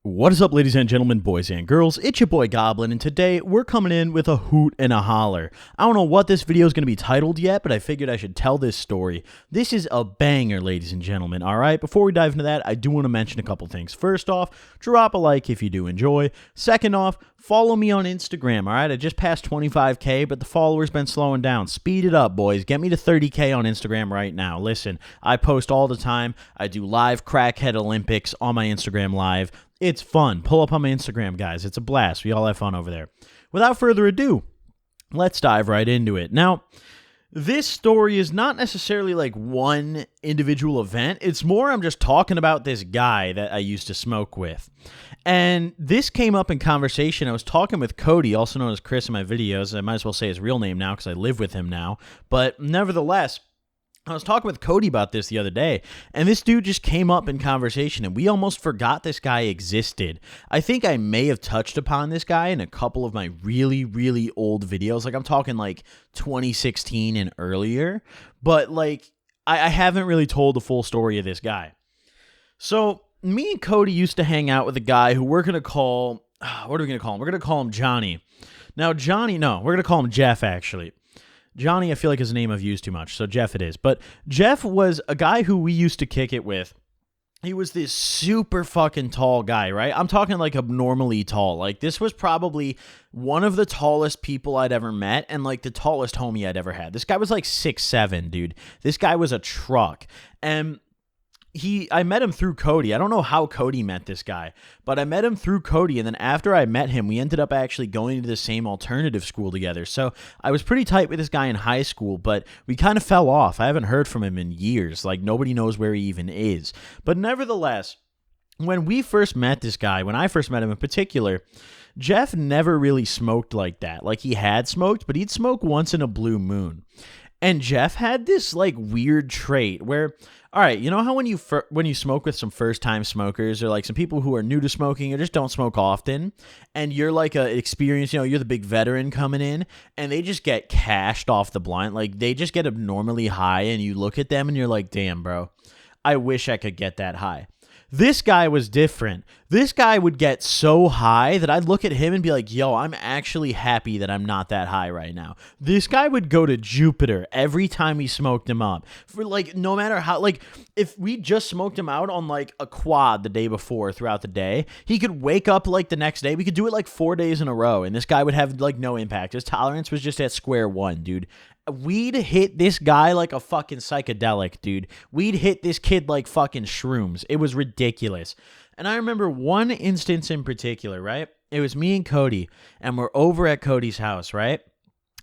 What is up, ladies and gentlemen, boys and girls? It's your boy Goblin, and today we're coming in with a hoot and a holler. I don't know what this video is going to be titled yet, but I figured I should tell this story. This is a banger, ladies and gentlemen, alright? Before we dive into that, I do want to mention a couple things. First off, drop a like if you do enjoy. Second off, follow me on Instagram, alright? I just passed 25K, but the followers been slowing down. Speed it up, boys. Get me to 30K on Instagram right now. Listen, I post all the time. I do live Crackhead Olympics on my Instagram live. It's fun. Pull up on my Instagram, guys. It's a blast. We all have fun over there. Without further ado, let's dive right into it. Now, this story is not necessarily like one individual event. It's more I'm just talking about this guy that I used to smoke with. And this came up in conversation. I was talking with Cody, also known as Chris in my videos. I might as well say his real name now because I live with him now. But nevertheless, I was talking with Cody about this the other day, and this dude just came up in conversation, and we almost forgot this guy existed. I think I may have touched upon this guy in a couple of my really, really old videos. Like, I'm talking like 2016 and earlier, but like, I haven't really told the full story of this guy. So, me and Cody used to hang out with a guy who we're going to call, what are we going to call him? We're going to call him Johnny. Now, Johnny, no, we're going to call him Jeff, actually. Johnny, I feel like is a name I've used too much, so Jeff it is. But Jeff was a guy who we used to kick it with. He was this super fucking tall guy, right? I'm talking like abnormally tall. Like, this was probably one of the tallest people I'd ever met and like the tallest homie I'd ever had. This guy was like 6'7", dude. This guy was a truck. And I met him through Cody. I don't know how Cody met this guy, but I met him through Cody, and then after I met him, we ended up actually going to the same alternative school together. So I was pretty tight with this guy in high school, but we kind of fell off. I haven't heard from him in years. Like, nobody knows where he even is. But nevertheless, when we first met this guy, when I first met him in particular, Jeff never really smoked like that. Like, he had smoked, but he'd smoke once in a blue moon. And Jeff had this like weird trait where, all right, you know how when you smoke with some first-time smokers or like some people who are new to smoking or just don't smoke often, and you're like a experienced, you're the big veteran coming in, and they just get cashed off the blunt, like they just get abnormally high, and you look at them and you're like, damn, bro, I wish I could get that high. This guy was different. This guy would get so high that I'd look at him and be like, yo, I'm actually happy that I'm not that high right now. This guy would go to Jupiter every time we smoked him up. For like, no matter how, like, if we just smoked him out on like a quad the day before throughout the day, he could wake up like the next day. We could do it like 4 days in a row, and this guy would have like no impact. His tolerance was just at square one, dude. We'd hit this guy like a fucking psychedelic, dude. We'd hit this kid like fucking shrooms. It was ridiculous. And I remember one instance in particular, right? It was me and Cody, and we're over at Cody's house, right?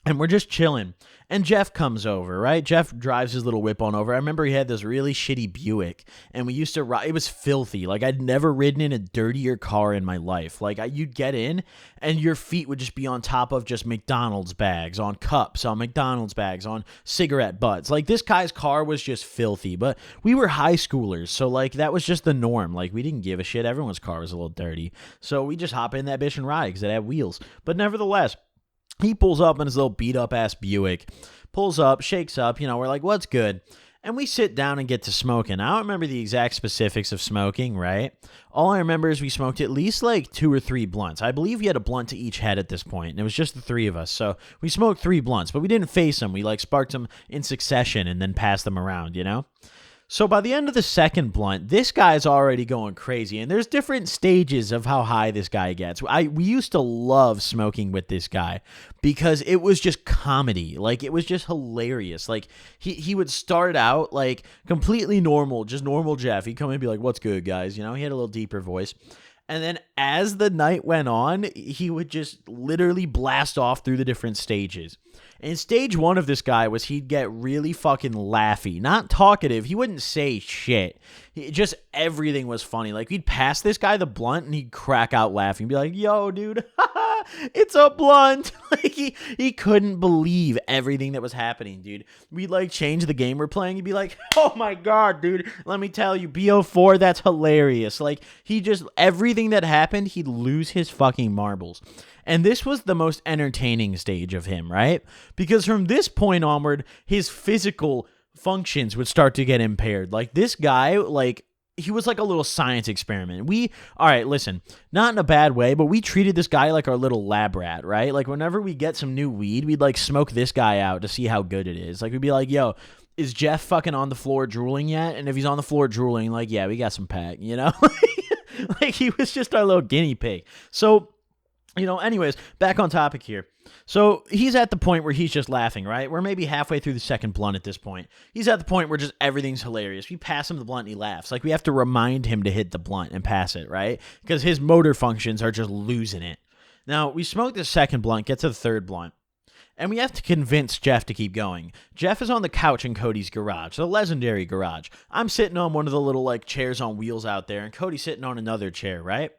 And we're just chilling. And Jeff comes over, right? Jeff drives his little whip on over. I remember he had this really shitty Buick, and we used to ride. It was filthy. Like, I'd never ridden in a dirtier car in my life. Like, you'd get in, and your feet would just be on top of just McDonald's bags, on cups, on McDonald's bags, on cigarette butts. Like, this guy's car was just filthy. But we were high schoolers, so, like, that was just the norm. Like, we didn't give a shit. Everyone's car was a little dirty. So we just hop in that bitch and ride because it had wheels. But nevertheless, he pulls up in his little beat-up-ass Buick, pulls up, shakes up, we're like, what's good? And we sit down and get to smoking. I don't remember the exact specifics of smoking, right? All I remember is we smoked at least like 2 or 3 blunts. I believe we had a blunt to each head at this point, and it was just the 3 of us. So we smoked 3 blunts, but we didn't face them. We like sparked them in succession and then passed them around, So by the end of the second blunt, this guy's already going crazy, and there's different stages of how high this guy gets. We used to love smoking with this guy because it was just comedy. Like, it was just hilarious. Like, he would start out like completely normal, just normal Jeff. He'd come in and be like, what's good, guys? He had a little deeper voice. And then as the night went on, he would just literally blast off through the different stages. And stage 1 of this guy was he'd get really fucking laughy. Not talkative. He wouldn't say shit. Just everything was funny. Like, we'd pass this guy the blunt and he'd crack out laughing. Be like, yo, dude, it's a blunt. Like, he couldn't believe everything that was happening, dude. We'd like change the game we're playing. He'd be like, oh my God, dude, let me tell you, BO4, that's hilarious. Like, everything that happened, he'd lose his fucking marbles. And this was the most entertaining stage of him, right? Because from this point onward, his physical functions would start to get impaired. Like, this guy, like, he was like a little science experiment. All right, listen, not in a bad way, but we treated this guy like our little lab rat, right? Like whenever we get some new weed, we'd like smoke this guy out to see how good it is. Like we'd be like, yo, is Jeff fucking on the floor drooling yet? And if he's on the floor drooling, like, yeah, we got some pack, you know? Like he was just our little guinea pig. So, anyways, back on topic here. So he's at the point where he's just laughing, right? We're maybe halfway through the second blunt at this point. He's at the point where just everything's hilarious. We pass him the blunt and he laughs. Like we have to remind him to hit the blunt and pass it, right? Because his motor functions are just losing it. Now, we smoke the second blunt, get to the third blunt, and we have to convince Jeff to keep going. Jeff is on the couch in Cody's garage, the legendary garage. I'm sitting on one of the little like chairs on wheels out there, and Cody's sitting on another chair, right?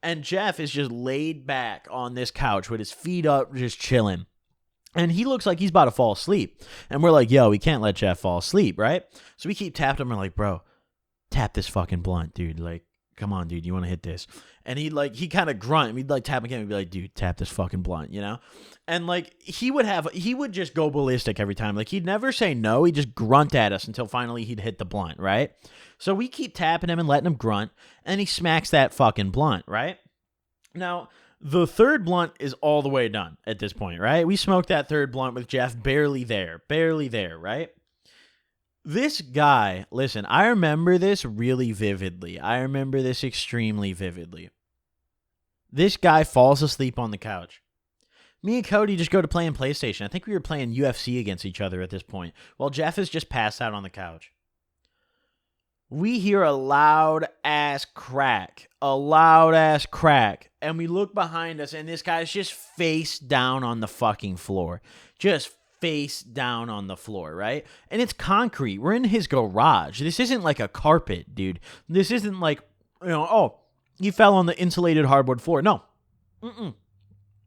And Jeff is just laid back on this couch with his feet up, just chilling. And he looks like he's about to fall asleep. And we're like, yo, we can't let Jeff fall asleep, right? So we keep tapping him. We're like, bro, tap this fucking blunt, dude. Like, come on, dude, you want to hit this? And he kind of grunt. We'd like tap again. We'd be like, dude, tap this fucking blunt, you know? And like, he would just go ballistic every time. Like, he'd never say no. He'd just grunt at us until finally he'd hit the blunt, right? So we keep tapping him and letting him grunt, and he smacks that fucking blunt, right? Now, the third blunt is all the way done at this point, right? We smoked that third blunt with Jeff barely there, right? This guy, listen, I remember this really vividly. I remember this extremely vividly. This guy falls asleep on the couch. Me and Cody just go to playing PlayStation. I think we were playing UFC against each other at this point, while Jeff is just passed out on the couch. We hear a loud-ass crack, and we look behind us, and this guy's just face down on the fucking floor. Just face down on the floor, right? And it's concrete. We're in his garage. This isn't like a carpet, dude. This isn't like, oh, he fell on the insulated hardwood floor. No.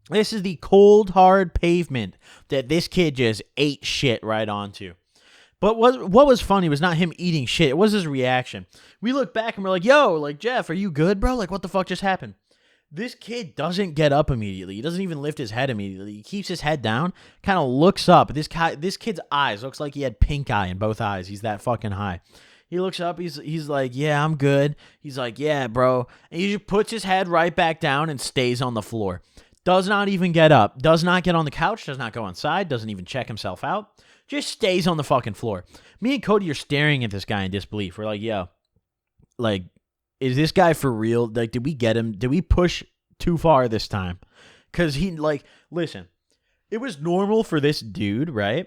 This is the cold, hard pavement that this kid just ate shit right onto. But what was funny was not him eating shit. It was his reaction. We look back and we're like, yo, like, Jeff, are you good, bro? Like, what the fuck just happened? This kid doesn't get up immediately. He doesn't even lift his head immediately. He keeps his head down, kind of looks up. This kid's eyes looks like he had pink eye in both eyes. He's that fucking high. He looks up. He's like, yeah, I'm good. He's like, yeah, bro. And he just puts his head right back down and stays on the floor. Does not even get up. Does not get on the couch. Does not go inside. Doesn't even check himself out. Just stays on the fucking floor. Me and Cody are staring at this guy in disbelief. We're like, yo, like, is this guy for real? Like, did we get him? Did we push too far this time? Because listen, it was normal for this dude, right?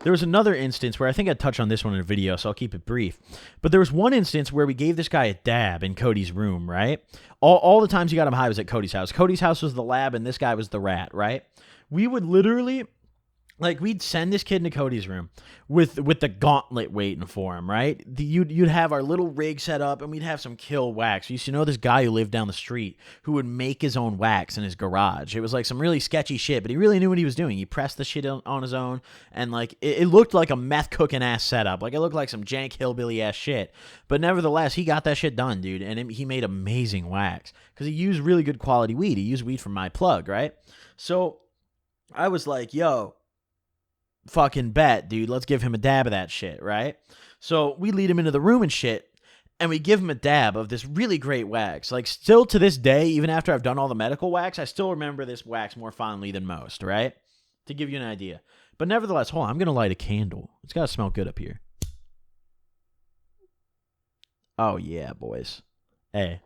There was another instance where I think I touched on this one in a video, so I'll keep it brief. But there was one instance where we gave this guy a dab in Cody's room, right? All the times he got him high was at Cody's house. Cody's house was the lab, and this guy was the rat, right? We would literally... we'd send this kid into Cody's room with the gauntlet waiting for him, right? You'd have our little rig set up, and we'd have some kill wax. You used to know this guy who lived down the street who would make his own wax in his garage. It was like some really sketchy shit, but he really knew what he was doing. He pressed the shit on his own, and like it looked like a meth cooking ass setup. Like it looked like some jank hillbilly ass shit. But nevertheless, he got that shit done, dude, and he made amazing wax because he used really good quality weed. He used weed from My Plug, right? So I was like, yo, fucking bet, dude, let's give him a dab of that shit, right? So we lead him into the room and shit, and we give him a dab of this really great wax. Like, still to this day, even after I've done all the medical wax, I still remember this wax more fondly than most, right? To give you an idea. But nevertheless, hold on, I'm going to light a candle. It's got to smell good up here. Oh, yeah, boys. Hey,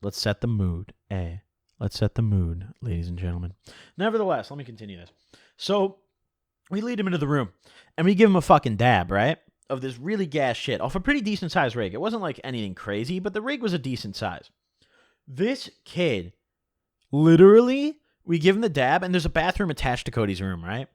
let's set the mood. Hey, let's set the mood, ladies and gentlemen. Nevertheless, let me continue this. So... we lead him into the room, and we give him a fucking dab, right, of this really gas shit off a pretty decent-sized rig. It wasn't like anything crazy, but the rig was a decent size. This kid, literally, we give him the dab, and there's a bathroom attached to Cody's room, right?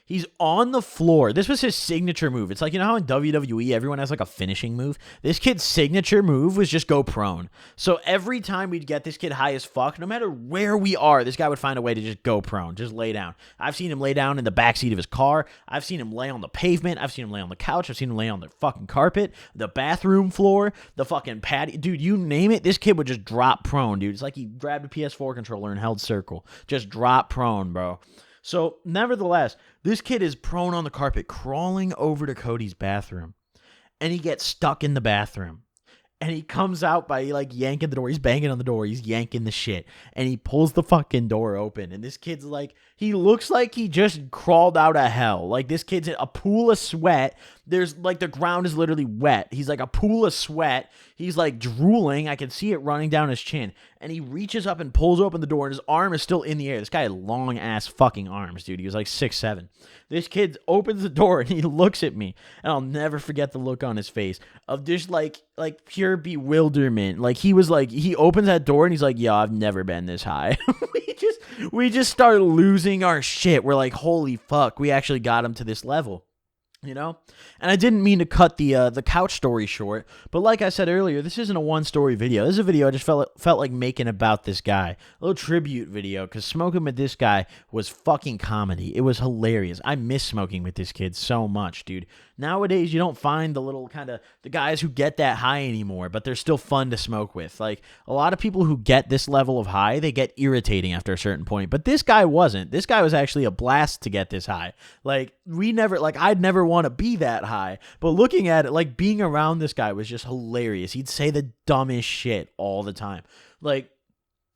He's on the floor. This was his signature move. It's like, you know how in WWE everyone has like a finishing move? This kid's signature move was just go prone. So every time we'd get this kid high as fuck, no matter where we are, this guy would find a way to just go prone, just lay down. I've seen him lay down in the backseat of his car. I've seen him lay on the pavement. I've seen him lay on the couch. I've seen him lay on the fucking carpet, the bathroom floor, the fucking patio. Dude, you name it, this kid would just drop prone, dude. It's like he grabbed a PS4 controller and held circle. Just drop prone, bro. So, nevertheless, this kid is prone on the carpet, crawling over to Cody's bathroom, and he gets stuck in the bathroom. And he comes out by like yanking the door. He's banging on the door. He's yanking the shit. And he pulls the fucking door open. And this kid's like, he looks like he just crawled out of hell. Like this kid's in a pool of sweat. There's like the ground is literally wet. He's like a pool of sweat. He's like drooling. I can see it running down his chin. And he reaches up and pulls open the door. And his arm is still in the air. This guy had long ass fucking arms, dude. He was like 6'7". This kid opens the door and he looks at me. And I'll never forget the look on his face of just like pure bewilderment. Like he was like, he opens that door and he's like, yo, I've never been this high. we just started losing our shit. We're like, holy fuck, we actually got him to this level. You know? And I didn't mean to cut the couch story short, but like I said earlier, this isn't a one-story video. This is a video I just felt like making about this guy. A little tribute video, because smoking with this guy was fucking comedy. It was hilarious. I miss smoking with this kid so much, dude. Nowadays, you don't find the little kind of the guys who get that high anymore, but they're still fun to smoke with. Like, a lot of people who get this level of high, they get irritating after a certain point, but this guy wasn't. This guy was actually a blast to get this high. Like, I'd never want to be that high, but looking at it, like, being around this guy was just hilarious. He'd say the dumbest shit all the time. Like,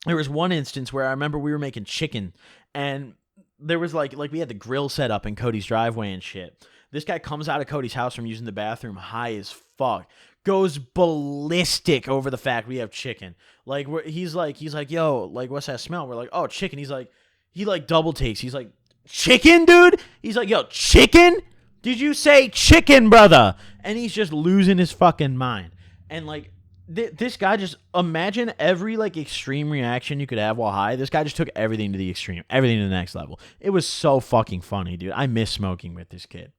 there was one instance where I remember we were making chicken, and there was like we had the grill set up in Cody's driveway and shit. This guy comes out of Cody's house from using the bathroom high as fuck, goes ballistic over the fact we have chicken. Like, he's like, yo, like, what's that smell? We're like, oh, chicken. He's like, he like double takes. He's like, chicken, dude? He's like, yo, chicken? Did you say chicken, brother? And he's just losing his fucking mind. And like, this guy just, imagine every like extreme reaction you could have while high. This guy just took everything to the extreme, everything to the next level. It was so fucking funny, dude. I miss smoking with this kid.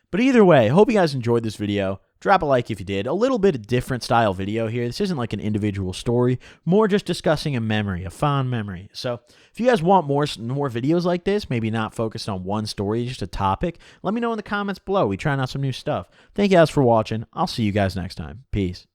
But either way, hope you guys enjoyed this video. Drop a like if you did. A little bit of different style video here. This isn't like an individual story, more just discussing a memory, a fond memory. So if you guys want more videos like this, maybe not focused on one story, just a topic, let me know in the comments below. We trying out some new stuff. Thank you guys for watching. I'll see you guys next time. Peace.